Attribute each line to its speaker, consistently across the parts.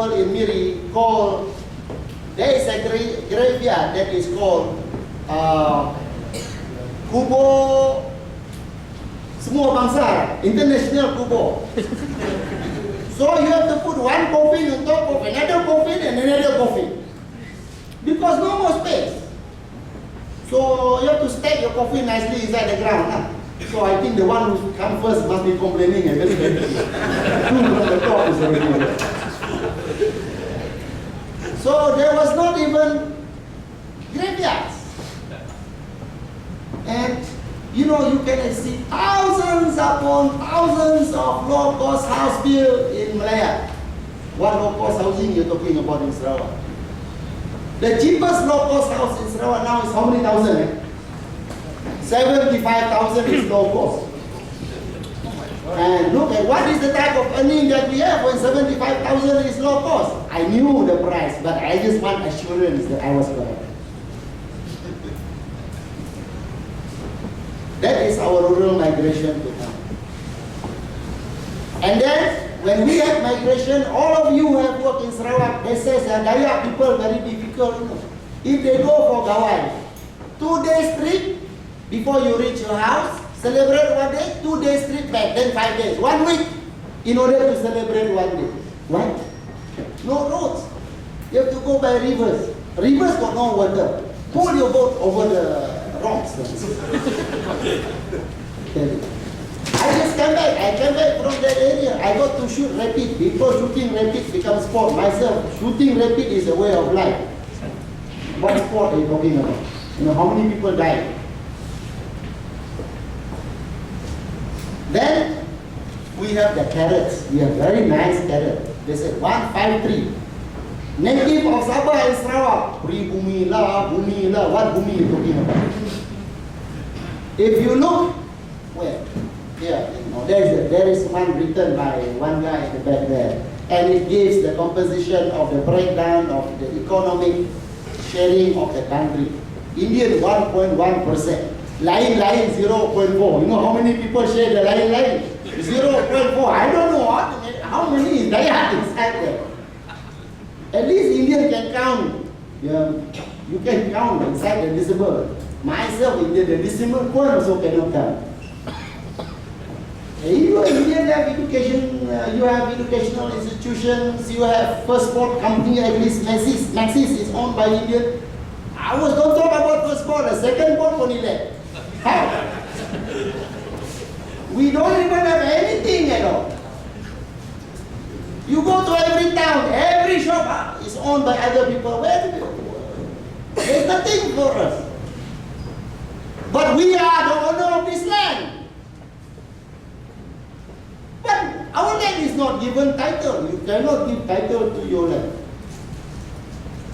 Speaker 1: in Miri called, there is a graveyard that is called Kubo Semua Bangsa, International Kubo. So you have to put one coffin on top of another coffin and another coffin, because no more space. So you have to stack your coffin nicely inside the ground. Huh? So I think the one who comes first must be complaining a little bit. The top is already there. So there was not even graveyards. And you know, you can see thousands upon thousands of low-cost house built in Malaya. What low-cost housing you're talking about in Sarawak? The cheapest low-cost house in Sarawak now is how many thousand? 75,000 is low-cost. And look at what is the type of earning that we have when 75,000 is low-cost. I knew the price, but I just want assurance that I was correct. That is our rural migration to town. And then, when we have migration, all of you who have worked in Sarawak, they say Dayak people very difficult. You know. If they go for Gawai, 2 days trip before you reach your house, celebrate 1 day, 2 days trip back, then 5 days, 1 week in order to celebrate 1 day. What? No roads. You have to go by rivers. Rivers got no water. Pull your boat over the rocks. I just came back. I came back from that area. I got to shoot rapid. People shooting rapid becomes sport. Myself, shooting rapid is a way of life. What sport are you talking about? You know how many people died? Then we have the carrots. We have very nice carrots. They said 153. Native of Sabah and Sarawak. Bumi lah. What bumi you talking about? If you look, where? Yeah, there is one written by one guy at the back there. And it gives the composition of the breakdown of the economic sharing of the country. Indian 1.1%. Lain 0.4. You know how many people share the lain? 0.4. I don't know how many is Dayak inside there. At least Indian can count. Yeah, you can count inside the decimal. Myself, in the decimal point also cannot count. You are Indian, have education, you have educational institutions, you have first port company, at least Maxis is owned by Indian. Don't talk about first port, the second port only left. How? We don't even have anything at all. You go to every town, every shop is owned by other people. There's nothing for us. But we are the owner of this land. But our land is not given title. You cannot give title to your land.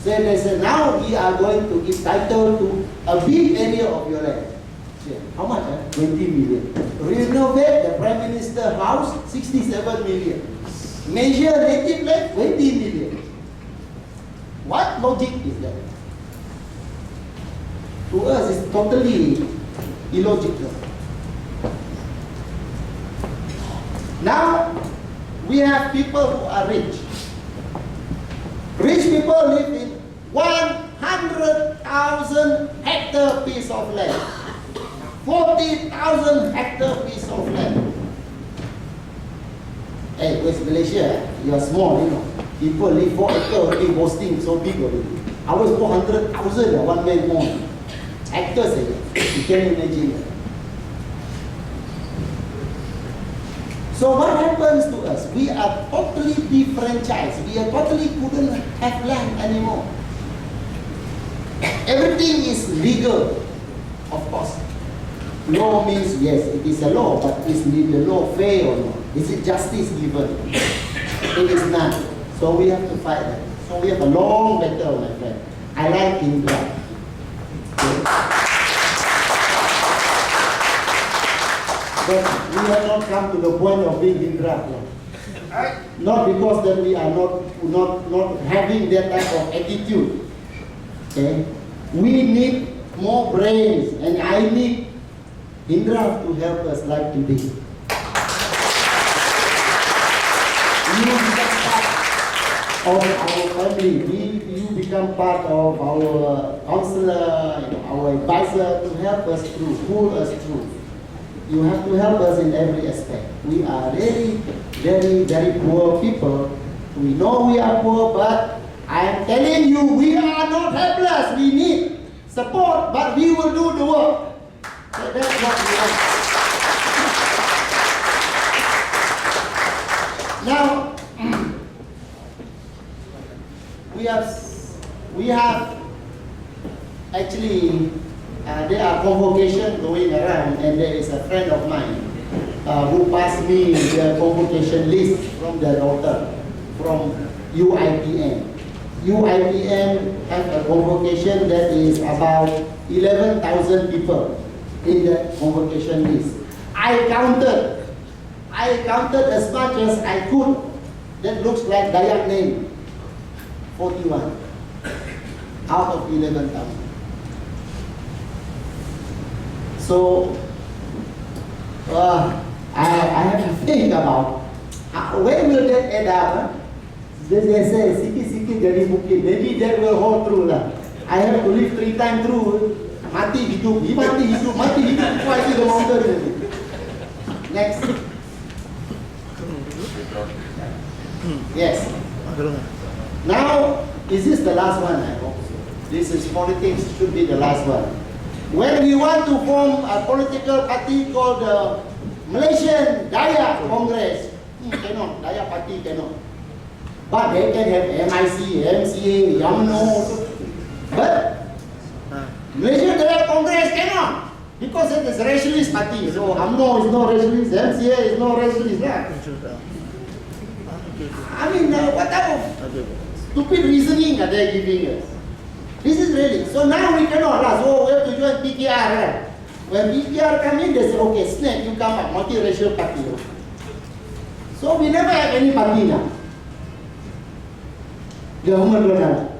Speaker 1: So they said, now we are going to give title to a big area of your land. How much? 20 million. Renovate the Prime Minister's house, 67 million. Measure native land, 20 million. What logic is that? To us, it's totally illogical. Now, we have people who are rich. Rich people live in 100,000 hectare piece of land. 40,000 hectare piece of land. Hey, West Malaysia, you are small, you know. People live 4 acres already, boasting so big already. Ours 400,000, one man more. Hectares, you can imagine that. So what happens to us? We are totally defranchised. We are totally couldn't have land anymore. Everything is legal, of course. Law means yes, it is a law, but is the law fair or not? Is it justice given? It is not. So we have to fight that. So we have a long battle, my friend. I like India. But we have not come to the point of being Indra. Not because that we are not having that type of attitude. Okay? We need more brains, and I need Indra to help us like today. You of our family. You become part of our counselor, our advisor to help us through, pull us through. You have to help us in every aspect. We are really very, very poor people. We know we are poor, but I am telling you, we are not helpless. We need support, but we will do the work. So that's what we want. Now, we have actually, there are convocations going around, and there is a friend of mine who passed me the convocation list from the daughter from UIPM. UIPM have a convocation that is about 11,000 people in the convocation list. I counted as much as I could. That looks like Dayak name. 41 out of 11,000. So I have to think about where will that add up? They say sikit-sikit jadi bukit. Maybe that will hold true lah. I have to live 3 times through. Mati hidup, mati hidup, mati hidup. Before I see the mountain. Next. Yes. Now, is this the last one? I hope so. This is politics, should be the last one. When we want to form a political party called the Malaysian Dayak Congress, cannot, Dayak Party cannot. But they can have MIC, MCA, YAMNO. But Malaysian Dayak Congress cannot. Because it is racialist party. So UMNO is no racialist, MCA is no racialist. Right? I mean, what type of stupid reasoning are they giving us? This is really, so now we cannot, so we have to join PKR, right? When PKR come in, they say, okay, snap, you come up, multiracial party. So we never have any party now. Government will not.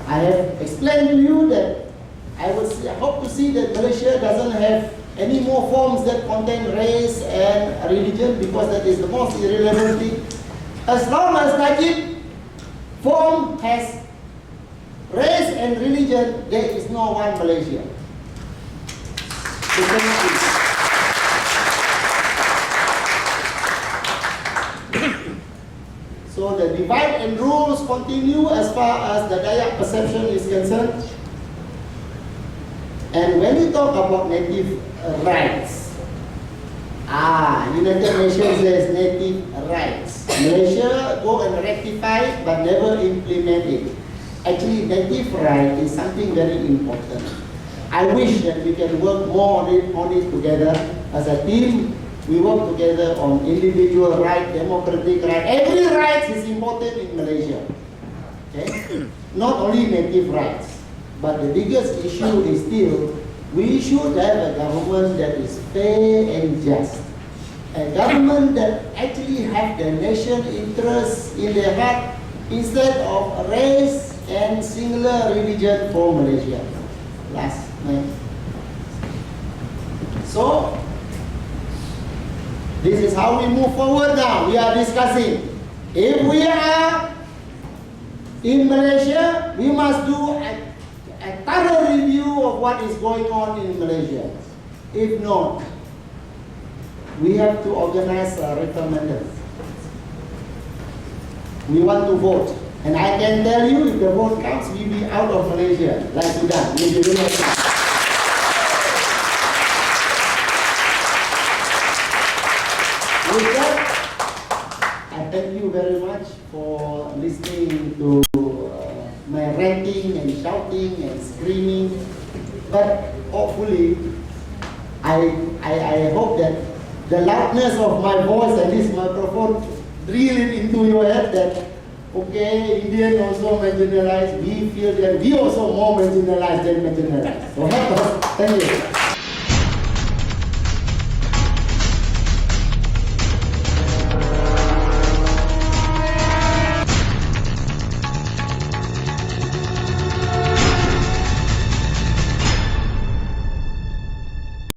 Speaker 1: I have explained to you that I hope to see that Malaysia doesn't have any more forms that contain race and religion, because that is the most irrelevant thing. As long as Najib form has race and religion, there is no one Malaysia. So the divide and rules continue as far as the Dayak perception is concerned. And when you talk about native rights, United Nations says native rights. Malaysia go and rectify it but never implement it. Actually, native right is something very important. I wish that we can work more on it together. As a team, we work together on individual right, democratic right. Every right is important in Malaysia. Okay? Not only native rights. But the biggest issue is still, we should have a government that is fair and just. A government that actually has the nation interests in their heart instead of race and singular religion for Malaysia. Last night. So, this is how we move forward now. We are discussing. If we are in Malaysia, we must do a thorough review of what is going on in Malaysia. If not, we have to organize a referendum. We want to vote. And I can tell you, if the vote comes, we'll be out of Malaysia, like Sudan. We'll be really With that, I thank you very much for listening to my ranting and shouting and screaming. But hopefully, I hope that the loudness of my voice and this microphone drill it into your head that, okay, Indian also marginalized, we feel that we also more marginalized than marginalized. So help us. Thank you.